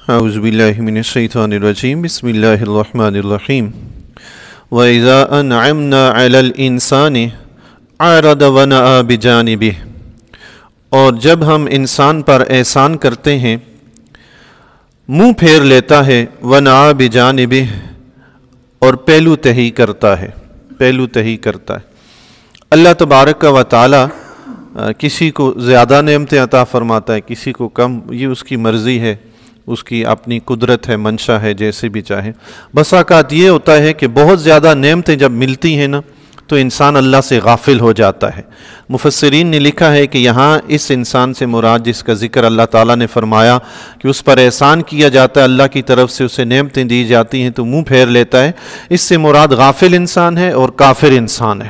اعوذ باللہ من الشیطان الرجیم بسم اللہ الرحمن الرحیم وَإِذَا أَنْعَمْنَا عَلَى الْإِنسَانِ عَرَضَ وَنَأَى بِجَانِبِهِ، اور جب ہم انسان پر احسان کرتے ہیں منہ پھیر لیتا ہے، وَنَأَى بِجَانِبِهِ، اور پہلو تہی کرتا ہے اللہ تبارک و تعالی کسی کو زیادہ نعمتیں عطا فرماتا ہے، کسی کو کم، یہ اس کی مرضی ہے، اس کی اپنی قدرت ہے، منشا ہے، جیسے بھی چاہے۔ بس اوقات یہ ہوتا ہے کہ بہت زیادہ نعمتیں جب ملتی ہیں نا تو انسان اللہ سے غافل ہو جاتا ہے۔ مفسرین نے لکھا ہے کہ یہاں اس انسان سے مراد جس کا ذکر اللہ تعالیٰ نے فرمایا کہ اس پر احسان کیا جاتا ہے، اللہ کی طرف سے اسے نعمتیں دی جاتی ہیں تو منہ پھیر لیتا ہے، اس سے مراد غافل انسان ہے اور کافر انسان ہے۔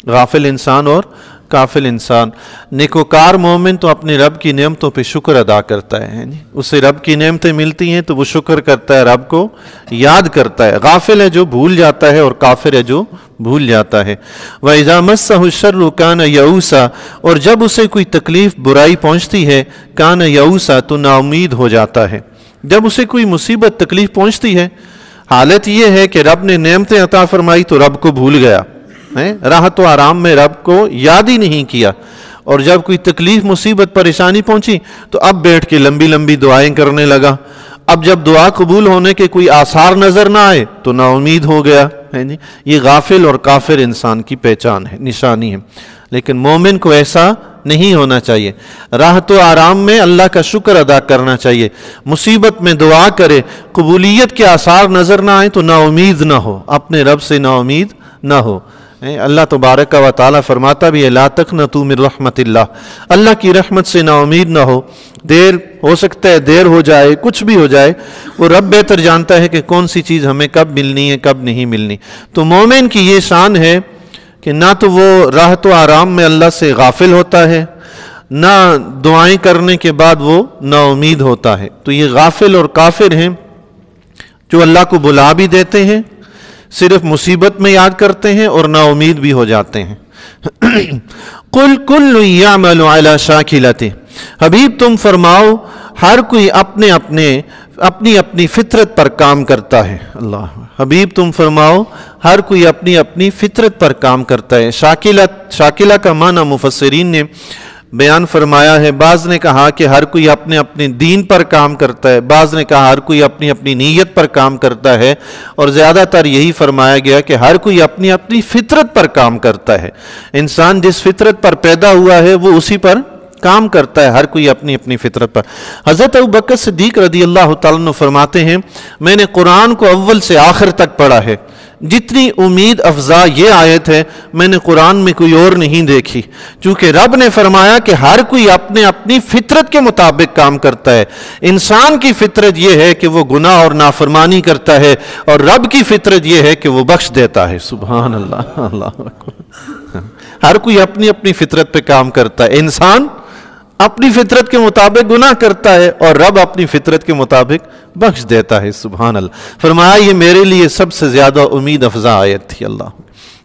غافل انسان اور کافر انسان۔ نیکوکار مومن تو اپنے رب کی نعمتوں پہ شکر ادا کرتا ہے، اسے رب کی نعمتیں ملتی ہیں تو وہ شکر کرتا ہے، رب کو یاد کرتا ہے۔ غافل ہے جو بھول جاتا ہے اور کافر ہے جو بھول جاتا ہے۔ وَإِذَا مَسَّهُ الشَّرُّ كَانَ يَئُوسًا، اور جب اسے کوئی تکلیف برائی پہنچتی ہے، كَانَ يَئُوسًا، تو نا امید ہو جاتا ہے۔ جب اسے کوئی مصیبت تکلیف پہنچتی ہے، حالت یہ ہے کہ رب نے نعمتیں عطا فرمائی تو رب کو بھول گیا، راحت و آرام میں رب کو یاد ہی نہیں کیا، اور جب کوئی تکلیف مصیبت پریشانی پہنچی تو اب بیٹھ کے لمبی لمبی دعائیں کرنے لگا۔ اب جب دعا قبول ہونے کے کوئی آثار نظر نہ آئے تو نا امید ہو گیا۔ یہ غافل اور کافر انسان کی پہچان ہے، نشانی ہے۔ لیکن مومن کو ایسا نہیں ہونا چاہیے، راحت و آرام میں اللہ کا شکر ادا کرنا چاہیے، مصیبت میں دعا کرے، قبولیت کے آثار نظر نہ آئے تو نا امید نہ ہو، اپنے رب سے نا امید نہ ہو۔ اللہ تبارک و تعالیٰ فرماتا بھی ہے لا تقنطوا من رحمت اللہ، اللہ کی رحمت سے نا امید نہ ہو۔ دیر ہو سکتا ہے، دیر ہو جائے، کچھ بھی ہو جائے، وہ رب بہتر جانتا ہے کہ کون سی چیز ہمیں کب ملنی ہے کب نہیں ملنی۔ تو مومن کی یہ شان ہے کہ نہ تو وہ راحت و آرام میں اللہ سے غافل ہوتا ہے، نہ دعائیں کرنے کے بعد وہ نا امید ہوتا ہے۔ تو یہ غافل اور کافر ہیں جو اللہ کو بلا بھی دیتے ہیں، صرف مصیبت میں یاد کرتے ہیں اور نا امید بھی ہو جاتے ہیں۔ قُلْ كُلٌّ يَعْمَلُ عَلَى شَاكِلَتِهِ، حبیب تم فرماؤ ہر کوئی اپنی اپنی فطرت پر کام کرتا ہے۔ اللہ حبیب تم فرماؤ ہر کوئی اپنی فطرت پر کام کرتا ہے۔ شاکلہ کا معنی مفسرین نے بیان فرمایا ہے، بعض نے کہا کہ ہر کوئی اپنے دین پر کام کرتا ہے، بعض نے کہا ہر کوئی اپنی نیت پر کام کرتا ہے، اور زیادہ تر یہی فرمایا گیا کہ ہر کوئی اپنی فطرت پر کام کرتا ہے۔ انسان جس فطرت پر پیدا ہوا ہے وہ اسی پر کام کرتا ہے، ہر کوئی اپنی فطرت پر۔ حضرت ابوبکر صدیق رضی اللہ تعالیٰ عنہ فرماتے ہیں میں نے قرآن کو اول سے آخر تک پڑھا ہے، جتنی امید افزا یہ آیت ہے میں نے قرآن میں کوئی اور نہیں دیکھی، چونکہ رب نے فرمایا کہ ہر کوئی اپنی فطرت کے مطابق کام کرتا ہے۔ انسان کی فطرت یہ ہے کہ وہ گناہ اور نافرمانی کرتا ہے، اور رب کی فطرت یہ ہے کہ وہ بخش دیتا ہے۔ سبحان اللہ، اللہ اکبر۔ ہر کوئی اپنی فطرت پہ کام کرتا ہے، انسان اپنی فطرت کے مطابق گناہ کرتا ہے اور رب اپنی فطرت کے مطابق بخش دیتا ہے۔ سبحان اللہ۔ فرمایا یہ میرے لیے سب سے زیادہ امید افزا آیت تھی۔ اللہ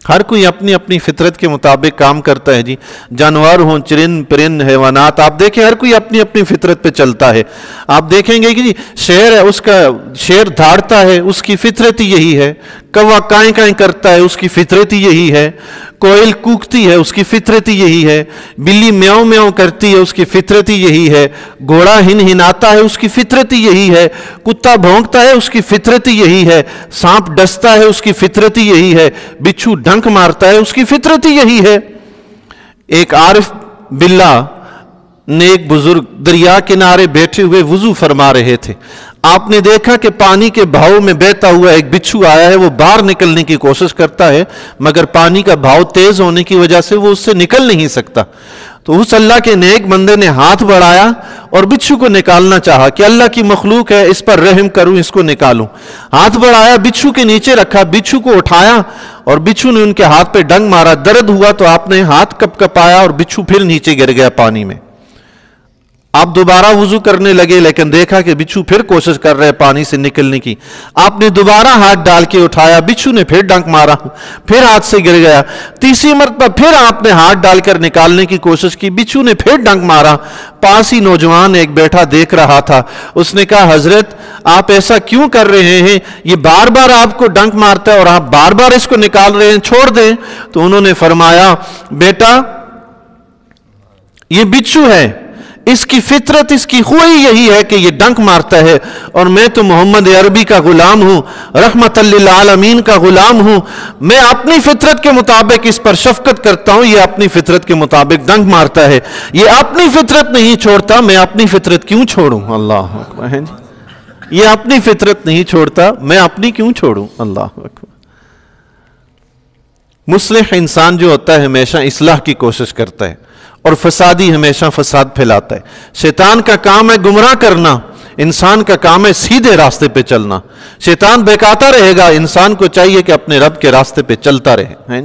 ہر کوئی اپنی فطرت کے مطابق کام کرتا ہے۔ جی جانور ہوں، چرند پرند، حیوانات، آپ دیکھیں ہر کوئی اپنی فطرت پہ چلتا ہے۔ آپ دیکھیں گے کہ جی شیر ہے، اس کا شیر دھاڑتا ہے، اس کی فطرت ہی یہی ہے۔ کوا کائیں کائیں کرتا ہے، اس کی فطرت ہی یہی ہے۔ کوئل کوکتی ہے، اس کی فطرت ہی یہی ہے۔ بلی میاؤں میاؤں کرتی ہے، اس کی فطرت ہی یہی ہے۔ گھوڑا ہنہناتا ہے، اس کی فطرت ہی یہی ہے۔ کتا بھونکتا ہے، اس کی فطرت ہی یہی ہے۔ سانپ ڈستا ہے، اس کی فطرت ہی یہی ہے۔ بچھو ڈنک مارتا ہے، اس کی فطرت ہی یہی ہے۔ ایک عارف باللہ نیک بزرگ دریا کنارے بیٹھے ہوئے وضو فرما رہے تھے۔ آپ نے دیکھا کہ پانی کے بہاؤ میں بہتا ہوا ایک بچھو آیا ہے، وہ باہر نکلنے کی کوشش کرتا ہے مگر پانی کا بہاؤ تیز ہونے کی وجہ سے وہ اس سے نکل نہیں سکتا۔ تو اس اللہ کے نیک بندے نے ہاتھ بڑھایا اور بچھو کو نکالنا چاہا کہ اللہ کی مخلوق ہے، اس پر رحم کروں، اس کو نکالوں۔ ہاتھ بڑھایا، بچھو کے نیچے رکھا، بچھو کو اٹھایا اور بچھو نے ان کے ہاتھ پہ ڈنگ مارا، درد ہوا تو آپ نے ہاتھ کپایا اور بچھو پھر نیچے گر گیا پانی میں۔ آپ دوبارہ وضو کرنے لگے لیکن دیکھا کہ بچھو پھر کوشش کر رہے پانی سے نکلنے کی، آپ نے دوبارہ ہاتھ ڈال کے اٹھایا، بچھو نے پھر ڈنک مارا، پھر ہاتھ سے گر گیا، تیسری مرتبہ پھر آپ نے ہاتھ ڈال کر نکالنے کی کوشش کی، بچھو نے پھر ڈنک مارا۔ پاس ہی نوجوان ایک بیٹھا دیکھ رہا تھا، اس نے کہا حضرت آپ ایسا کیوں کر رہے ہیں؟ یہ بار بار آپ کو ڈنک مارتا ہے اور آپ بار بار اس کو نکال رہے ہیں، چھوڑ دیں۔ تو انہوں نے فرمایا بیٹا یہ بچھو ہے، اس کی فطرت، اس کی خوئی یہی ہے کہ یہ ڈنک مارتا ہے، اور میں تو محمد عربی کا غلام ہوں، رحمت للعالمین کا غلام ہوں، میں اپنی فطرت کے مطابق اس پر شفقت کرتا ہوں، یہ اپنی فطرت کے مطابق ڈنک مارتا ہے، یہ اپنی فطرت نہیں چھوڑتا، میں اپنی فطرت کیوں چھوڑوں؟ اللہ اکبر، یہ اپنی فطرت نہیں چھوڑتا، میں اپنی کیوں چھوڑوں؟ اللہ اکبر۔ مصلح انسان جو ہوتا ہے ہمیشہ اصلاح کی کوشش کرتا ہے، اور فسادی ہمیشہ فساد پھیلاتا ہے۔ شیطان کا کام ہے گمراہ کرنا، انسان کا کام ہے سیدھے راستے پہ چلنا۔ شیطان بہکاتا رہے گا، انسان کو چاہیے کہ اپنے رب کے راستے پہ چلتا رہے،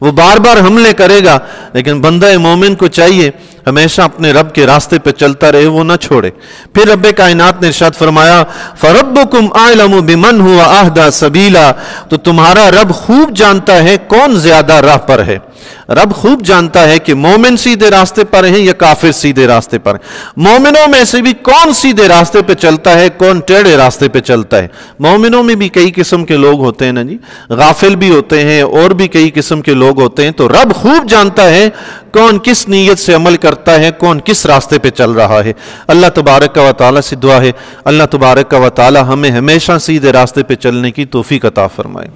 وہ بار بار حملے کرے گا، لیکن بندہ مومن کو چاہیے ہمیشہ اپنے رب کے راستے پہ چلتا رہے، وہ نہ چھوڑے۔ پھر رب کائنات نے ارشاد فرمایا فَرَبُّكُمْ أَعْلَمُ بِمَنْ هُوَ أَهْدَى سَبِيلًا، تو تمہارا رب خوب جانتا ہے کون زیادہ راہ پر ہے۔ رب خوب جانتا ہے کہ مومن سیدھے راستے پر ہیں یا کافر سیدھے راستے پر ہیں۔ مومنوں میں سے بھی کون سیدھے راستے پہ چلتا ہے، کون ٹیڑھے راستے پہ چلتا ہے۔ مومنوں میں بھی کئی قسم کے لوگ ہوتے ہیں نا جی، غافل بھی ہوتے ہیں اور بھی کئی قسم کے لوگ ہوتے ہیں، تو رب خوب جانتا ہے کون کس نیت سے عمل کرتا ہے، کون کس راستے پہ چل رہا ہے۔ اللہ تبارک و تعالیٰ سے دعا ہے اللہ تبارک و تعالیٰ ہمیں ہمیشہ سیدھے راستے پہ چلنے کی توفیق عطا فرمائے۔